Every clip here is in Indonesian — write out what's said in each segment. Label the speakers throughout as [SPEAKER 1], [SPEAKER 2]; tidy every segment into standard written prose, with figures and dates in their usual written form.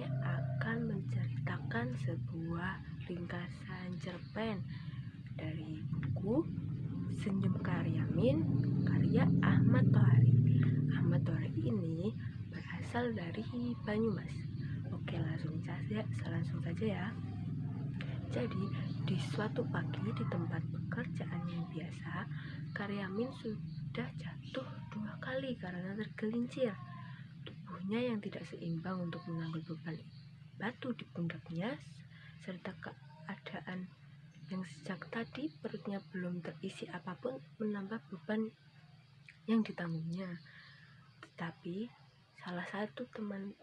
[SPEAKER 1] saya akan menceritakan sebuah ringkasan cerpen dari buku Senyum Karyamin karya Ahmad Tohari. Ahmad Tohari ini berasal dari Banyumas. Oke, langsung saja ya. Jadi, di suatu pagi di tempat pekerjaan yang biasa, Karyamin sudah jatuh 2 kali karena tergelincir. Tubuhnya yang tidak seimbang untuk menanggung beban batu di pundaknya, serta keadaan yang sejak tadi perutnya belum terisi apapun menambah beban yang ditanggungnya. Tetapi salah satu teman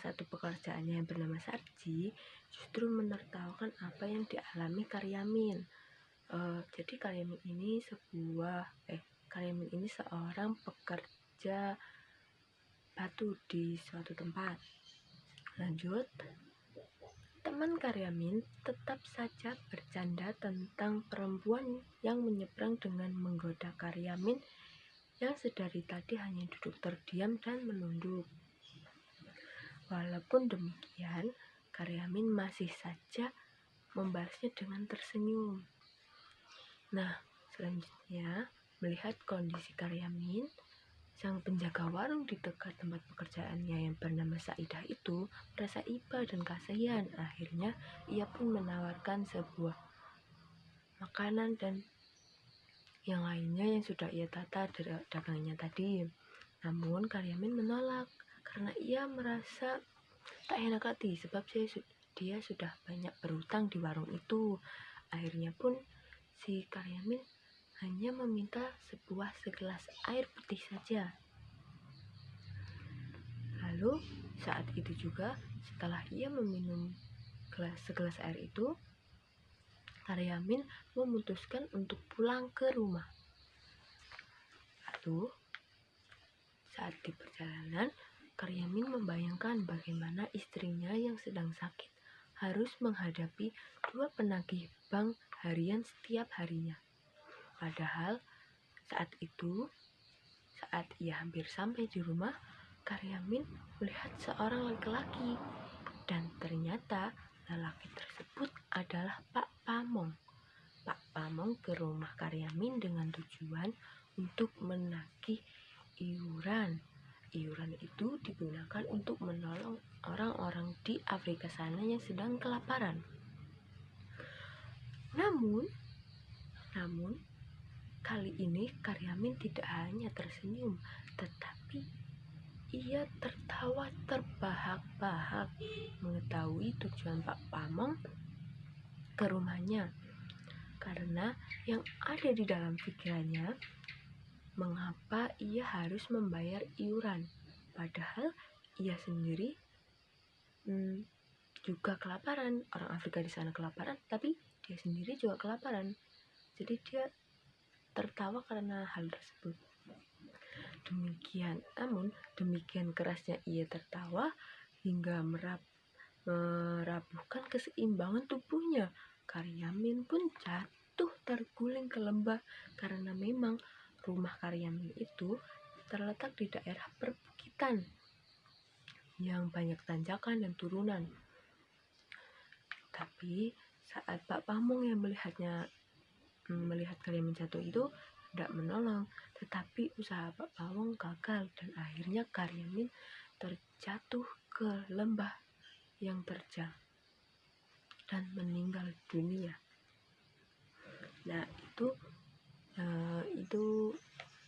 [SPEAKER 1] satu pekerjaannya yang bernama Sarji justru menertawakan apa yang dialami Karyamin. Jadi Karyamin ini seorang pekerja batu di suatu tempat. Lanjut, teman Karyamin tetap saja bercanda tentang perempuan yang menyeberang dengan menggoda Karyamin yang sedari tadi hanya duduk terdiam dan menunduk. Walaupun demikian, Karyamin masih saja membalasnya dengan tersenyum. Nah, selanjutnya, melihat kondisi Karyamin, sang penjaga warung di dekat tempat pekerjaannya yang bernama Saidah itu merasa iba dan kasihan. Akhirnya, ia pun menawarkan sebuah makanan dan yang lainnya yang sudah ia tata dari dagangnya tadi. Namun, Karyamin menolak karena ia merasa tak enak hati sebab dia sudah banyak berhutang di warung itu. Akhirnya pun si Karyamin hanya meminta segelas air putih saja. Lalu saat itu juga setelah ia meminum segelas air itu, Karyamin memutuskan untuk pulang ke rumah. Lalu saat di perjalanan, Karyamin membayangkan bagaimana istrinya yang sedang sakit harus menghadapi 2 penagih bank harian setiap harinya. Padahal saat ia hampir sampai di rumah, Karyamin melihat seorang laki-laki, dan ternyata lelaki tersebut adalah Pak Pamong. Pak Pamong ke rumah Karyamin dengan tujuan untuk menagih iuran. Iuran itu digunakan untuk menolong orang-orang di Afrika sana yang sedang kelaparan. Namun kali ini Karyamin tidak hanya tersenyum, tetapi ia tertawa terbahak-bahak mengetahui tujuan Pak Pamong ke rumahnya. Karena yang ada di dalam pikirannya, mengapa ia harus membayar iuran, padahal ia sendiri juga kelaparan. Orang Afrika di sana kelaparan, tapi dia sendiri juga kelaparan. Jadi dia tertawa karena hal tersebut. Demikian kerasnya ia tertawa hingga merapuhkan keseimbangan tubuhnya. Karyamin pun jatuh terguling ke lembah karena memang rumah Karyamin itu terletak di daerah perbukitan yang banyak tanjakan dan turunan. Tapi saat Pak Pamong yang melihat Karyamin jatuh itu tidak menolong, tetapi usaha Pak Pamong gagal dan akhirnya Karyamin terjatuh ke lembah yang terjal dan meninggal dunia. Nah, itu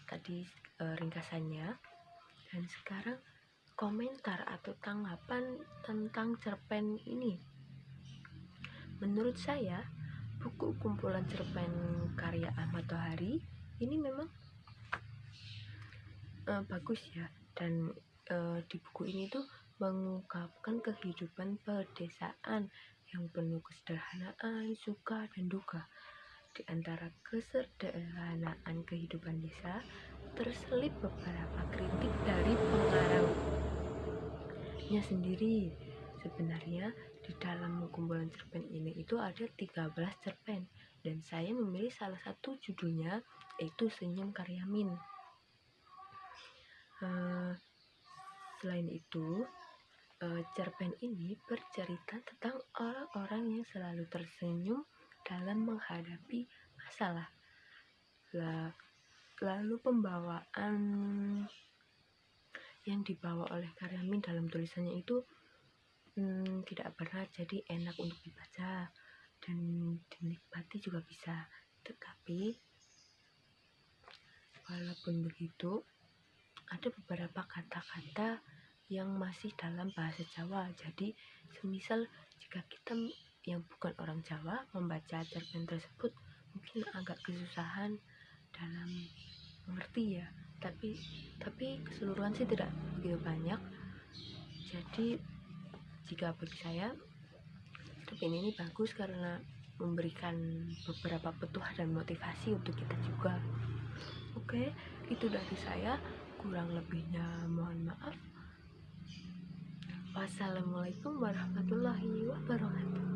[SPEAKER 1] tadi ringkasannya. Dan sekarang komentar atau tanggapan tentang cerpen ini. Menurut saya, buku kumpulan cerpen karya Ahmad Tohari ini memang bagus ya, dan di buku ini tuh mengungkapkan kehidupan pedesaan yang penuh kesederhanaan, suka dan duka. Di antara kesederhanaan kehidupan desa, terselip beberapa kritik dari pengarangnya sendiri. Sebenarnya di dalam kumpulan cerpen ini itu ada 13 cerpen, dan saya memilih salah satu judulnya, yaitu Senyum Karyamin. Selain itu, Cerpen ini bercerita tentang orang-orang yang selalu tersenyum dalam menghadapi masalah. Lalu pembawaan yang dibawa oleh Karyamin dalam tulisannya itu tidak berat, jadi enak untuk dibaca dan dinikmati juga bisa. Tetapi walaupun begitu, ada beberapa kata-kata yang masih dalam bahasa Jawa. Jadi semisal jika kita yang bukan orang Jawa membaca cerpen tersebut mungkin agak kesusahan dalam mengerti ya, tapi keseluruhan sih tidak begitu banyak. Jadi jika bagi saya cerpen ini bagus karena memberikan beberapa petuah dan motivasi untuk kita juga. Oke, itu dari saya, kurang lebihnya mohon maaf. Wassalamualaikum warahmatullahi wabarakatuh.